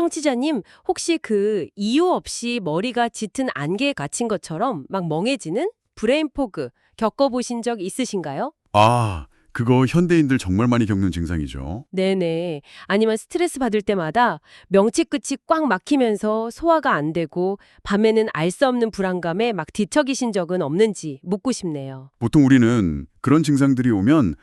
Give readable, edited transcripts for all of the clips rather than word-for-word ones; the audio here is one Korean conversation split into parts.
청취자님, 혹시 그 이유 없이 머리가 짙은 안개에 갇힌 것처럼 막 멍해지는 브레인 포그 겪어보신 적 있으신가요? 아, 그거 현대인들 정말 많이 겪는 증상이죠. 네네. 아니면 스트레스 받을 때마다 명치 끝이 꽉 막히면서 소화가 안 되고 밤에는 알 수 없는 불안감에 막 뒤척이신 적은 없는지 묻고 싶네요. 보통 우리는 그런 증상들이 오면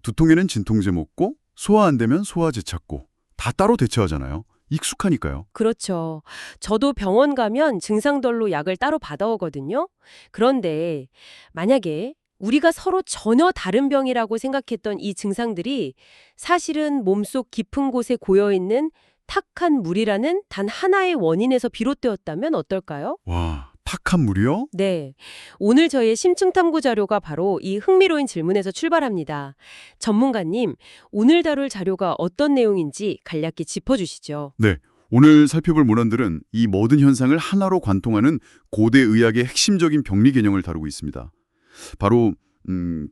두통에는 진통제 먹고 소화 안 되면 소화제 찾고 다 따로 대처하잖아요. 익숙하니까요. 그렇죠. 저도 병원 가면 증상별로 약을 따로 받아오거든요. 그런데 만약에 우리가 서로 전혀 다른 병이라고 생각했던 이 증상들이 사실은 몸속 깊은 곳에 고여있는 탁한 물이라는 단 하나의 원인에서 비롯되었다면 어떨까요? 와, 탁한 물이요? 네. 오늘 저희의 심층 탐구 자료가 바로 이 흥미로운 질문에서 출발합니다. 전문가님, 오늘 다룰 자료가 어떤 내용인지 간략히 짚어주시죠. 네. 오늘 살펴볼 문헌들은 이 모든 현상을 하나로 관통하는 고대 의학의 핵심적인 병리 개념을 다루고 있습니다. 바로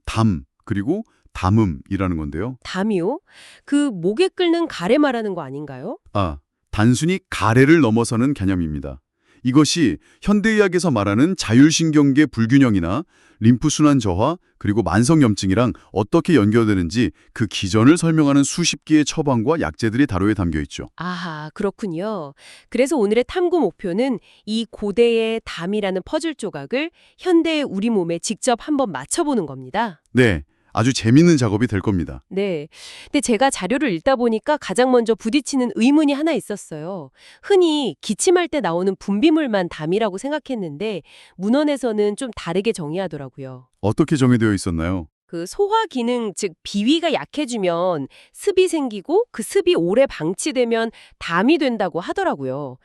담 그리고 담음이라는 건데요. 담이요? 그 목에 끓는 가래 말하는 거 아닌가요? 아, 단순히 가래를 넘어서는 개념입니다. 이것이 현대의학에서 말하는 자율신경계 불균형이나 림프순환 저하 그리고 만성염증이랑 어떻게 연결되는지 그 기전을 설명하는 수십 개의 처방과 약재들이 다루에 담겨 있죠. 아하, 그렇군요. 그래서 오늘의 탐구 목표는 이 고대의 담이라는 퍼즐 조각을 현대의 우리 몸에 직접 한번 맞춰보는 겁니다. 네, 아주 재밌는 작업이 될 겁니다. 네. 근데 제가 자료를 읽다 보니까 가장 먼저 부딪히는 의문이 하나 있었어요. 흔히 기침할 때 나오는 분비물만 담이라고 생각했는데 문헌에서는 좀 다르게 정의하더라고요. 어떻게 정의되어 있었나요? 그 소화 기능, 즉 비위가 약해지면 습이 생기고 그 습이 오래 방치되면 담이 된다고 하더라고요.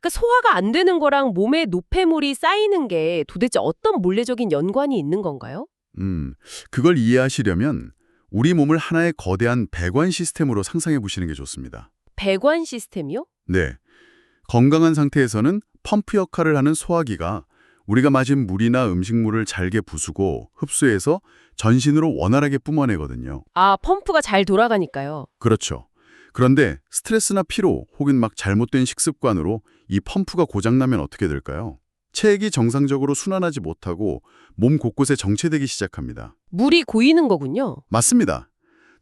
그러니까 소화가 안 되는 거랑 몸에 노폐물이 쌓이는 게 도대체 어떤 물리적인 연관이 있는 건가요? 그걸 이해하시려면 우리 몸을 하나의 거대한 배관 시스템으로 상상해 보시는 게 좋습니다. 배관 시스템이요? 네, 건강한 상태에서는 펌프 역할을 하는 소화기가 우리가 마신 물이나 음식물을 잘게 부수고 흡수해서 전신으로 원활하게 뿜어내거든요. 아, 펌프가 잘 돌아가니까요. 그렇죠. 그런데 스트레스나 피로 혹은 막 잘못된 식습관으로 이 펌프가 고장나면 어떻게 될까요? 체액이 정상적으로 순환하지 못하고 몸 곳곳에 정체되기 시작합니다. 물이 고이는 거군요. 맞습니다.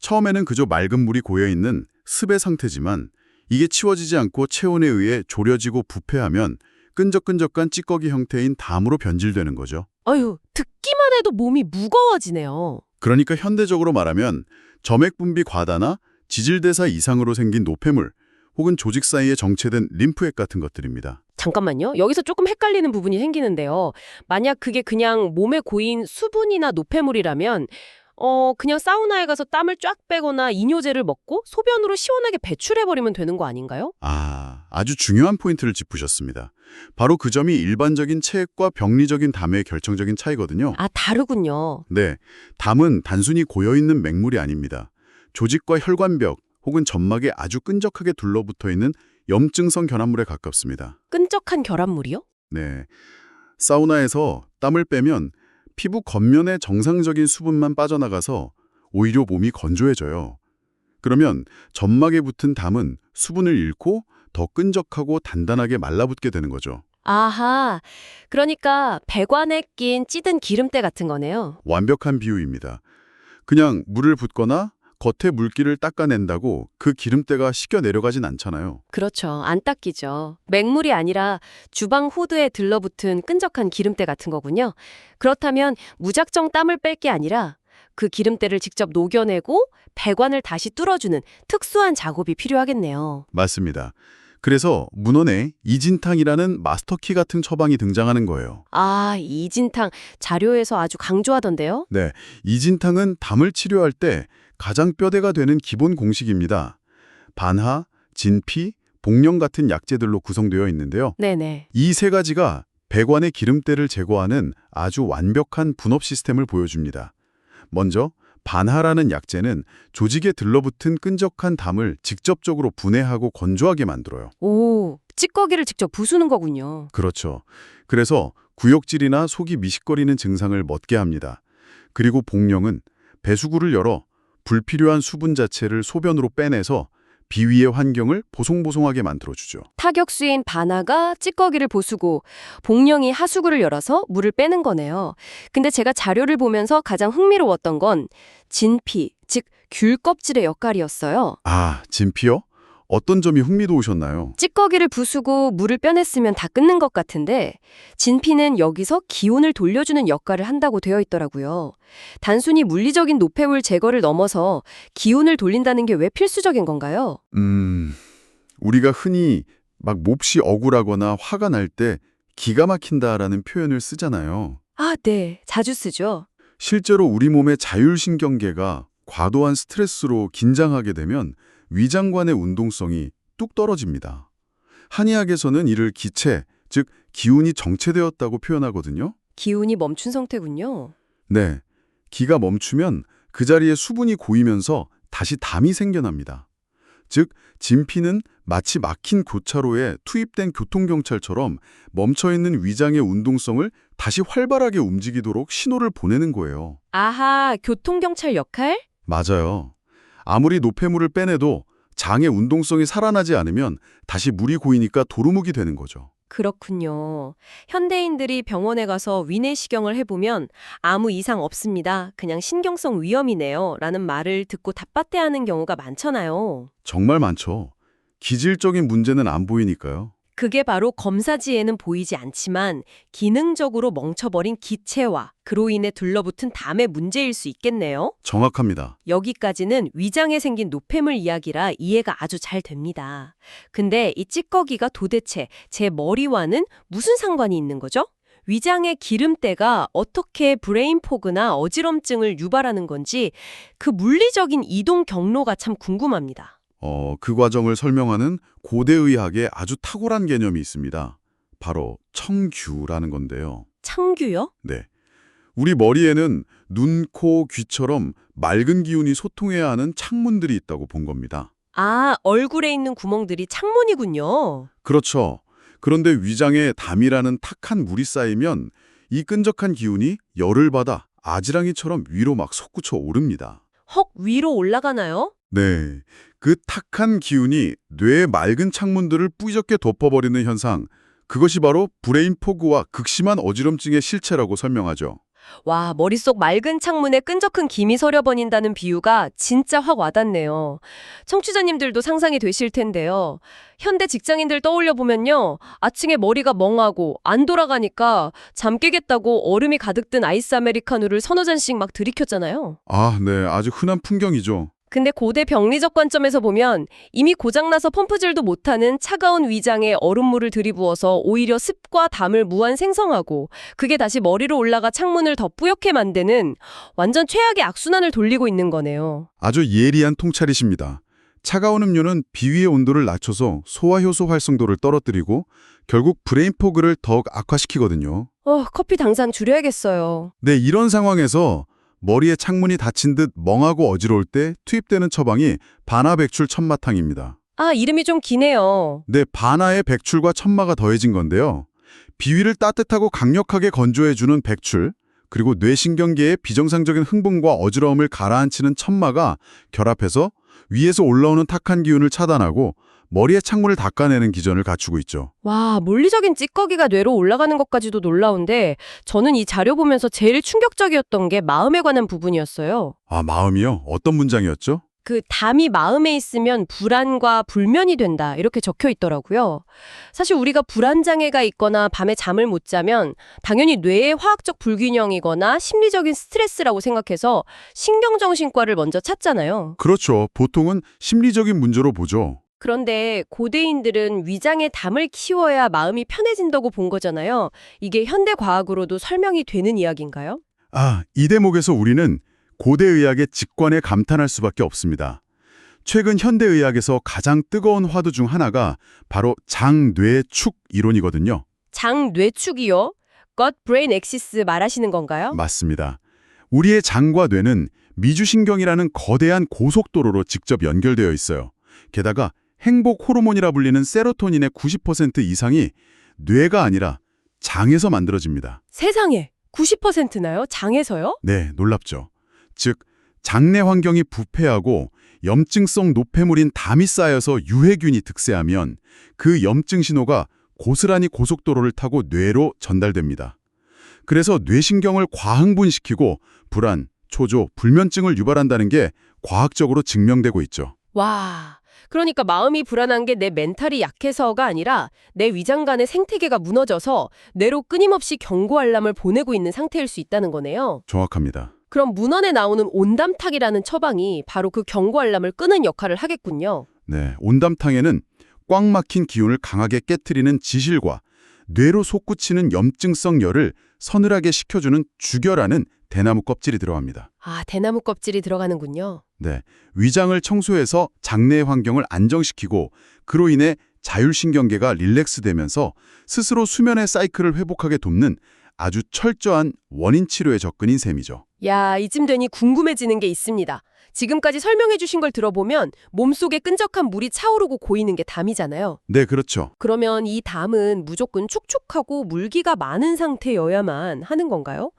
처음에는 그저 맑은 물이 고여있는 습의 상태지만 이게 치워지지 않고 체온에 의해 졸여지고 부패하면 끈적끈적한 찌꺼기 형태인 담으로 변질되는 거죠. 아유, 듣기만 해도 몸이 무거워지네요. 그러니까 현대적으로 말하면 점액 분비 과다나 지질대사 이상으로 생긴 노폐물 혹은 조직 사이에 정체된 림프액 같은 것들입니다. 잠깐만요. 여기서 조금 헷갈리는 부분이 생기는데요. 만약 그게 그냥 몸에 고인 수분이나 노폐물이라면 그냥 사우나에 가서 땀을 쫙 빼거나 이뇨제를 먹고 소변으로 시원하게 배출해버리면 되는 거 아닌가요? 아주 중요한 포인트를 짚으셨습니다. 바로 그 점이 일반적인 체액과 병리적인 담의 결정적인 차이거든요. 아, 다르군요. 네, 담은 단순히 고여있는 맹물이 아닙니다. 조직과 혈관벽 혹은 점막에 아주 끈적하게 둘러붙어 있는 염증성 결합물에 가깝습니다. 끈적한 결합물이요? 네, 사우나에서 땀을 빼면 피부 겉면에 정상적인 수분만 빠져나가서 오히려 몸이 건조해져요. 그러면 점막에 붙은 담은 수분을 잃고 더 끈적하고 단단하게 말라붙게 되는 거죠. 아하, 그러니까 배관에 낀 찌든 기름때 같은 거네요. 완벽한 비유입니다. 그냥 물을 붓거나 겉에 물기를 닦아낸다고 그 기름때가 씻겨 내려가진 않잖아요. 그렇죠. 안 닦이죠. 맹물이 아니라 주방 후드에 들러붙은 끈적한 기름때 같은 거군요. 그렇다면 무작정 땀을 뺄 게 아니라 그 기름때를 직접 녹여내고 배관을 다시 뚫어주는 특수한 작업이 필요하겠네요. 맞습니다. 그래서 문헌에 이진탕이라는 마스터키 같은 처방이 등장하는 거예요. 아, 이진탕 자료에서 아주 강조하던데요? 네, 이진탕은 담을 치료할 때 가장 뼈대가 되는 기본 공식입니다. 반하, 진피, 복령 같은 약재들로 구성되어 있는데요. 네네. 이 세 가지가 배관의 기름때를 제거하는 아주 완벽한 분업 시스템을 보여줍니다. 먼저 반하라는 약재는 조직에 들러붙은 끈적한 담을 직접적으로 분해하고 건조하게 만들어요. 오, 찌꺼기를 직접 부수는 거군요. 그렇죠. 그래서 구역질이나 속이 미식거리는 증상을 멎게 합니다. 그리고 복령은 배수구를 열어 불필요한 수분 자체를 소변으로 빼내서 비위의 환경을 보송보송하게 만들어주죠. 타격수인 바나가 찌꺼기를 보수고 복령이 하수구를 열어서 물을 빼는 거네요. 근데 제가 자료를 보면서 가장 흥미로웠던 건 진피, 즉 귤 껍질의 역할이었어요. 아, 진피요? 어떤 점이 흥미로우셨나요? 찌꺼기를 부수고 물을 빼냈으면 다 끊는 것 같은데 진피는 여기서 기온을 돌려주는 역할을 한다고 되어 있더라고요. 단순히 물리적인 노폐물 제거를 넘어서 기온을 돌린다는 게 왜 필수적인 건가요? 우리가 흔히 막 몹시 억울하거나 화가 날 때 기가 막힌다라는 표현을 쓰잖아요. 아, 네. 자주 쓰죠. 실제로 우리 몸의 자율신경계가 과도한 스트레스로 긴장하게 되면 위장관의 운동성이 뚝 떨어집니다. 한의학에서는 이를 기체, 즉 기운이 정체되었다고 표현하거든요. 기운이 멈춘 상태군요. 네, 기가 멈추면 그 자리에 수분이 고이면서 다시 담이 생겨납니다. 즉, 진피는 마치 막힌 교차로에 투입된 교통경찰처럼 멈춰있는 위장의 운동성을 다시 활발하게 움직이도록 신호를 보내는 거예요. 아하, 교통경찰 역할? 맞아요. 아무리 노폐물을 빼내도 장의 운동성이 살아나지 않으면 다시 물이 고이니까 도루묵이 되는 거죠. 그렇군요. 현대인들이 병원에 가서 위내시경을 해보면 아무 이상 없습니다. 그냥 신경성 위염이네요. 라는 말을 듣고 답답해하는 경우가 많잖아요. 정말 많죠. 기질적인 문제는 안 보이니까요. 그게 바로 검사지에는 보이지 않지만 기능적으로 멍쳐버린 기체와 그로 인해 둘러붙은 담의 문제일 수 있겠네요. 정확합니다. 여기까지는 위장에 생긴 노폐물 이야기라 이해가 아주 잘 됩니다. 근데 이 찌꺼기가 도대체 제 머리와는 무슨 상관이 있는 거죠? 위장의 기름때가 어떻게 브레인포그나 어지럼증을 유발하는 건지 그 물리적인 이동 경로가 참 궁금합니다. 그 과정을 설명하는 고대의학에 아주 탁월한 개념이 있습니다. 바로 청규라는 건데요. 창규요? 네. 우리 머리에는 눈, 코, 귀처럼 맑은 기운이 소통해야 하는 창문들이 있다고 본 겁니다. 아, 얼굴에 있는 구멍들이 창문이군요. 그렇죠. 그런데 위장에 담이라는 탁한 물이 쌓이면 이 끈적한 기운이 열을 받아 아지랑이처럼 위로 막 솟구쳐 오릅니다. 헉, 위로 올라가나요? 네. 그 탁한 기운이 뇌의 맑은 창문들을 뿌옇게 덮어버리는 현상, 그것이 바로 브레인 포그와 극심한 어지럼증의 실체라고 설명하죠. 와, 머릿속 맑은 창문에 끈적한 김이 서려버린다는 비유가 진짜 확 와닿네요. 청취자님들도 상상이 되실 텐데요. 현대 직장인들 떠올려 보면요. 아침에 머리가 멍하고 안 돌아가니까 잠 깨겠다고 얼음이 가득 든 아이스 아메리카노를 서너 잔씩 막 들이켰잖아요. 아, 네. 아주 흔한 풍경이죠. 근데 고대 병리적 관점에서 보면 이미 고장나서 펌프질도 못하는 차가운 위장에 얼음물을 들이부어서 오히려 습과 담을 무한 생성하고 그게 다시 머리로 올라가 창문을 더 뿌옇게 만드는 완전 최악의 악순환을 돌리고 있는 거네요. 아주 예리한 통찰이십니다. 차가운 음료는 비위의 온도를 낮춰서 소화효소 활성도를 떨어뜨리고 결국 브레인 포그를 더욱 악화시키거든요. 커피 당장 줄여야겠어요. 네, 이런 상황에서 머리에 창문이 닫힌 듯 멍하고 어지러울 때 투입되는 처방이 바나백출 천마탕입니다. 아, 이름이 좀 기네요. 네, 바나의 백출과 천마가 더해진 건데요. 비위를 따뜻하고 강력하게 건조해주는 백출, 그리고 뇌신경계의 비정상적인 흥분과 어지러움을 가라앉히는 천마가 결합해서 위에서 올라오는 탁한 기운을 차단하고 머리의 창문을 닦아내는 기전을 갖추고 있죠. 와, 물리적인 찌꺼기가 뇌로 올라가는 것까지도 놀라운데 저는 이 자료 보면서 제일 충격적이었던 게 마음에 관한 부분이었어요. 아, 마음이요? 어떤 문장이었죠? 그 담이 마음에 있으면 불안과 불면이 된다 이렇게 적혀 있더라고요. 사실 우리가 불안장애가 있거나 밤에 잠을 못 자면 당연히 뇌의 화학적 불균형이거나 심리적인 스트레스라고 생각해서 신경정신과를 먼저 찾잖아요. 그렇죠. 보통은 심리적인 문제로 보죠. 그런데 고대인들은 위장에 담을 키워야 마음이 편해진다고 본 거잖아요. 이게 현대 과학으로도 설명이 되는 이야기인가요? 아, 이 대목에서 우리는 고대의학의 직관에 감탄할 수밖에 없습니다. 최근 현대의학에서 가장 뜨거운 화두 중 하나가 바로 장-뇌-축 이론이거든요. 장-뇌축이요? gut-brain axis 말하시는 건가요? 맞습니다. 우리의 장과 뇌는 미주신경이라는 거대한 고속도로로 직접 연결되어 있어요. 게다가 행복 호르몬이라 불리는 세로토닌의 90% 이상이 뇌가 아니라 장에서 만들어집니다. 세상에! 90%나요? 장에서요? 네, 놀랍죠. 즉, 장내 환경이 부패하고 염증성 노폐물인 담이 쌓여서 유해균이 득세하면 그 염증 신호가 고스란히 고속도로를 타고 뇌로 전달됩니다. 그래서 뇌신경을 과흥분시키고 불안, 초조, 불면증을 유발한다는 게 과학적으로 증명되고 있죠. 와, 그러니까 마음이 불안한 게 내 멘탈이 약해서가 아니라 내 위장관의 생태계가 무너져서 뇌로 끊임없이 경고 알람을 보내고 있는 상태일 수 있다는 거네요. 정확합니다. 그럼 문헌에 나오는 온담탁이라는 처방이 바로 그 경고 알람을 끄는 역할을 하겠군요. 네, 온담탕에는 꽉 막힌 기운을 강하게 깨트리는 지실과 뇌로 솟구치는 염증성 열을 서늘하게 식혀주는 주결하는 대나무 껍질이 들어갑니다. 아, 대나무 껍질이 들어가는군요. 네, 위장을 청소해서 장내 환경을 안정시키고 그로 인해 자율신경계가 릴렉스되면서 스스로 수면의 사이클을 회복하게 돕는 아주 철저한 원인 치료의 접근인 셈이죠. 야, 이쯤 되니 궁금해지는 게 있습니다. 지금까지 설명해 주신 걸 들어보면 몸속에 끈적한 물이 차오르고 고이는 게 담이잖아요. 네, 그렇죠. 그러면 이 담은 무조건 축축하고 물기가 많은 상태여야만 하는 건가요?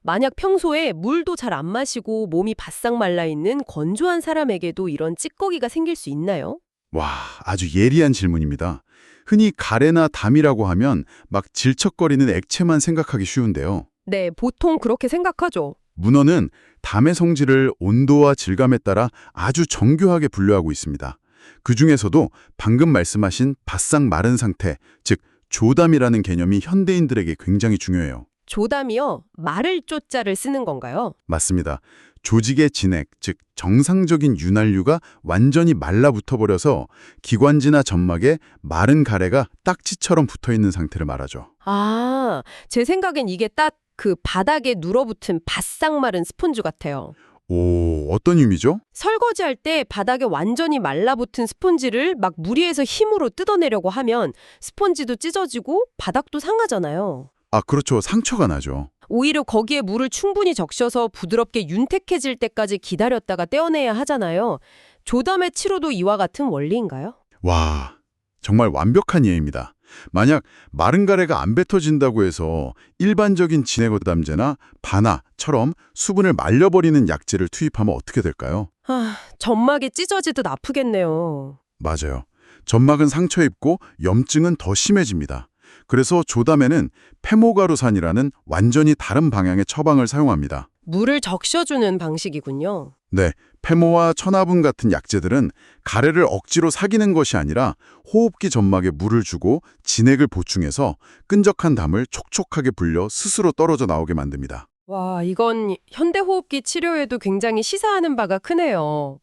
만약 평소에 물도 잘 안 마시고 몸이 바싹 말라 있는 건조한 사람에게도 이런 찌꺼기가 생길 수 있나요? 와, 아주 예리한 질문입니다. 흔히 가래나 담이라고 하면 막 질척거리는 액체만 생각하기 쉬운데요. 네, 보통 그렇게 생각하죠. 문헌은 담의 성질을 온도와 질감에 따라 아주 정교하게 분류하고 있습니다. 그 중에서도 방금 말씀하신 바싹 마른 상태, 즉 조담이라는 개념이 현대인들에게 굉장히 중요해요. 조담이요? 마를 쪼자를 쓰는 건가요? 맞습니다. 조직의 진액, 즉 정상적인 윤활유가 완전히 말라붙어버려서 기관지나 점막에 마른 가래가 딱지처럼 붙어있는 상태를 말하죠. 아, 제 생각엔 이게 딱 그 바닥에 눌어붙은 바싹 마른 스펀지 같아요. 오, 어떤 의미죠? 설거지할 때 바닥에 완전히 말라붙은 스펀지를 막 무리해서 힘으로 뜯어내려고 하면 스펀지도 찢어지고 바닥도 상하잖아요. 아, 그렇죠. 상처가 나죠. 오히려 거기에 물을 충분히 적셔서 부드럽게 윤택해질 때까지 기다렸다가 떼어내야 하잖아요. 조담의 치료도 이와 같은 원리인가요? 와, 정말 완벽한 예입니다. 만약 마른 가래가 안 뱉어진다고 해서 일반적인 진액어담제나 바나처럼 수분을 말려버리는 약제를 투입하면 어떻게 될까요? 아, 점막이 찢어지듯 아프겠네요. 맞아요. 점막은 상처 입고 염증은 더 심해집니다. 그래서 조담에는 페모가루산이라는 완전히 다른 방향의 처방을 사용합니다. 물을 적셔주는 방식이군요. 네, 페모와 천화분 같은 약제들은 가래를 억지로 사기는 것이 아니라 호흡기 점막에 물을 주고 진액을 보충해서 끈적한 담을 촉촉하게 불려 스스로 떨어져 나오게 만듭니다. 와, 이건 현대호흡기 치료에도 굉장히 시사하는 바가 크네요.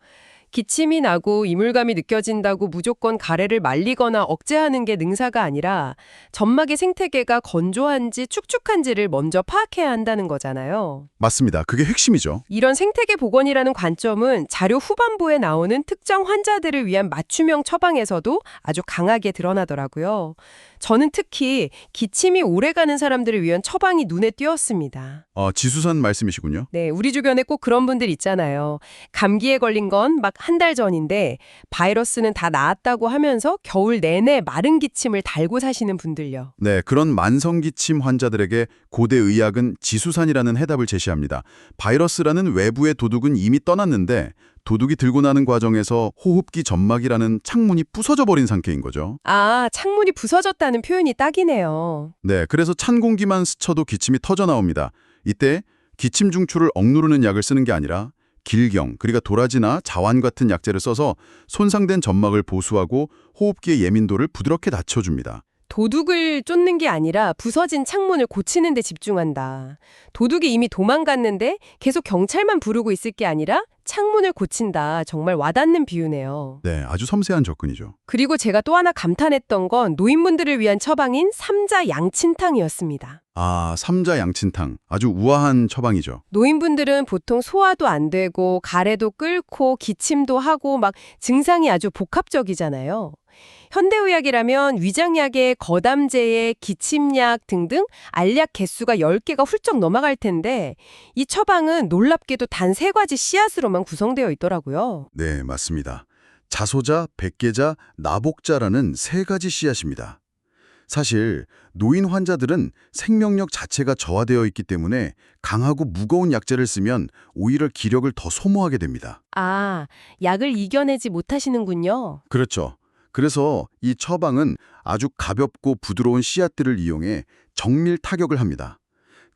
기침이 나고 이물감이 느껴진다고 무조건 가래를 말리거나 억제하는 게 능사가 아니라 점막의 생태계가 건조한지 축축한지를 먼저 파악해야 한다는 거잖아요. 맞습니다. 그게 핵심이죠. 이런 생태계 복원이라는 관점은 자료 후반부에 나오는 특정 환자들을 위한 맞춤형 처방에서도 아주 강하게 드러나더라고요. 저는 특히 기침이 오래가는 사람들을 위한 처방이 눈에 띄었습니다. 지수산 말씀이시군요. 네, 우리 주변에 꼭 그런 분들 있잖아요. 감기에 걸린 건 막 한 달 전인데 바이러스는 다 나았다고 하면서 겨울 내내 마른 기침을 달고 사시는 분들요. 네, 그런 만성기침 환자들에게 고대 의학은 지수산이라는 해답을 제시합니다. 바이러스라는 외부의 도둑은 이미 떠났는데 도둑이 들고 나는 과정에서 호흡기 점막이라는 창문이 부서져 버린 상태인 거죠. 아, 창문이 부서졌다는 표현이 딱이네요. 네, 그래서 찬 공기만 스쳐도 기침이 터져 나옵니다. 이때 기침 중추를 억누르는 약을 쓰는 게 아니라 길경, 그러니까 도라지나 자완 같은 약재를 써서 손상된 점막을 보수하고 호흡기의 예민도를 부드럽게 낮춰줍니다. 도둑을 쫓는 게 아니라 부서진 창문을 고치는 데 집중한다. 도둑이 이미 도망갔는데 계속 경찰만 부르고 있을 게 아니라 창문을 고친다. 정말 와닿는 비유네요. 네, 아주 섬세한 접근이죠. 그리고 제가 또 하나 감탄했던 건 노인분들을 위한 처방인 삼자 양친탕이었습니다. 아, 삼자 양친탕. 아주 우아한 처방이죠. 노인분들은 보통 소화도 안 되고 가래도 끓고 기침도 하고 막 증상이 아주 복합적이잖아요. 현대의학이라면 위장약에 거담제에 기침약 등등 알약 개수가 10개가 훌쩍 넘어갈 텐데 이 처방은 놀랍게도 단 3가지 씨앗으로만 구성되어 있더라고요. 네, 맞습니다. 자소자, 백계자, 나복자라는 3가지 씨앗입니다. 사실 노인 환자들은 생명력 자체가 저하되어 있기 때문에 강하고 무거운 약제를 쓰면 오히려 기력을 더 소모하게 됩니다. 아, 약을 이겨내지 못하시는군요. 그렇죠. 그래서 이 처방은 아주 가볍고 부드러운 씨앗들을 이용해 정밀 타격을 합니다.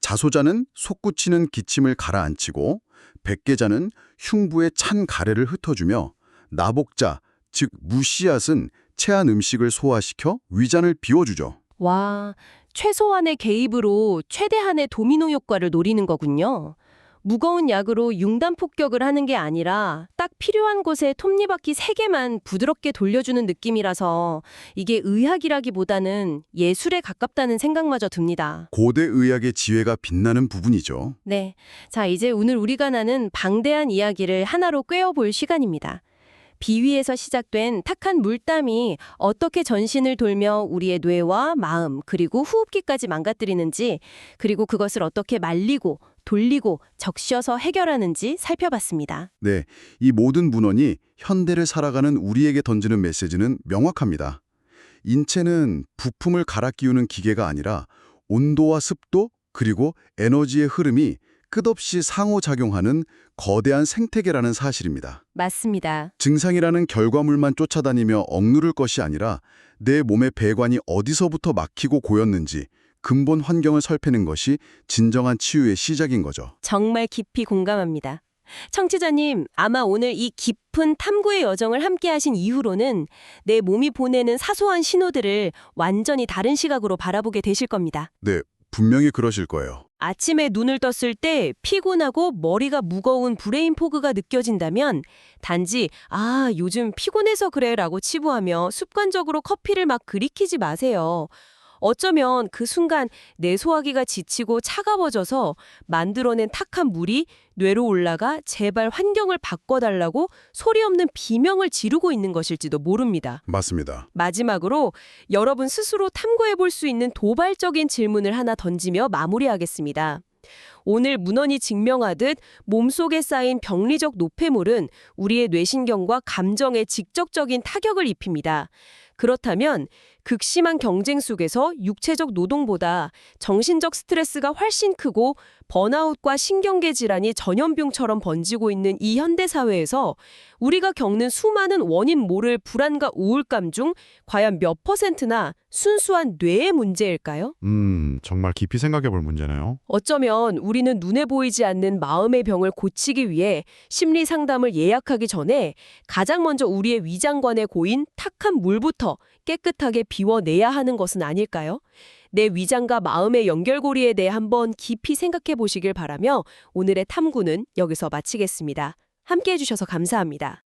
자소자는 솟구치는 기침을 가라앉히고 백계자는 흉부에 찬 가래를 흩어주며 나복자, 즉 무씨앗은 체한 음식을 소화시켜 위장을 비워주죠. 와, 최소한의 개입으로 최대한의 도미노 효과를 노리는 거군요. 무거운 약으로 융단 폭격을 하는 게 아니라 딱 필요한 곳에 톱니바퀴 3개만 부드럽게 돌려주는 느낌이라서 이게 의학이라기보다는 예술에 가깝다는 생각마저 듭니다. 고대 의학의 지혜가 빛나는 부분이죠. 네. 자, 이제 오늘 우리가 나눈 방대한 이야기를 하나로 꿰어볼 시간입니다. 비위에서 시작된 탁한 물땀이 어떻게 전신을 돌며 우리의 뇌와 마음 그리고 호흡기까지 망가뜨리는지, 그리고 그것을 어떻게 말리고 돌리고 적셔서 해결하는지 살펴봤습니다. 네, 이 모든 문헌이 현대를 살아가는 우리에게 던지는 메시지는 명확합니다. 인체는 부품을 갈아 끼우는 기계가 아니라 온도와 습도 그리고 에너지의 흐름이 끝없이 상호작용하는 거대한 생태계라는 사실입니다. 맞습니다. 증상이라는 결과물만 쫓아다니며 억누를 것이 아니라 내 몸의 배관이 어디서부터 막히고 고였는지 근본 환경을 살피는 것이 진정한 치유의 시작인 거죠. 정말 깊이 공감합니다. 청취자님, 아마 오늘 이 깊은 탐구의 여정을 함께 하신 이후로는 내 몸이 보내는 사소한 신호들을 완전히 다른 시각으로 바라보게 되실 겁니다. 네, 분명히 그러실 거예요. 아침에 눈을 떴을 때 피곤하고 머리가 무거운 브레인 포그가 느껴진다면 단지 아, 요즘 피곤해서 그래라고 치부하며 습관적으로 커피를 막 들이키지 마세요. 어쩌면 그 순간 내 소화기가 지치고 차가워져서 만들어낸 탁한 물이 뇌로 올라가 제발 환경을 바꿔달라고 소리 없는 비명을 지르고 있는 것일지도 모릅니다. 맞습니다. 마지막으로 여러분 스스로 탐구해 볼 수 있는 도발적인 질문을 하나 던지며 마무리하겠습니다. 오늘 문헌이 증명하듯 몸속에 쌓인 병리적 노폐물은 우리의 뇌신경과 감정에 직접적인 타격을 입힙니다. 그렇다면 극심한 경쟁 속에서 육체적 노동보다 정신적 스트레스가 훨씬 크고 번아웃과 신경계 질환이 전염병처럼 번지고 있는 이 현대사회에서 우리가 겪는 수많은 원인 모를 불안과 우울감 중 과연 몇 %나 순수한 뇌의 문제일까요? 정말 깊이 생각해 볼 문제네요. 어쩌면 우리는 눈에 보이지 않는 마음의 병을 고치기 위해 심리 상담을 예약하기 전에 가장 먼저 우리의 위장관에 고인 탁한 물부터 깨끗하게 비워내야 하는 것은 아닐까요? 내 위장과 마음의 연결고리에 대해 한번 깊이 생각해 보시길 바라며 오늘의 탐구는 여기서 마치겠습니다. 함께 해주셔서 감사합니다.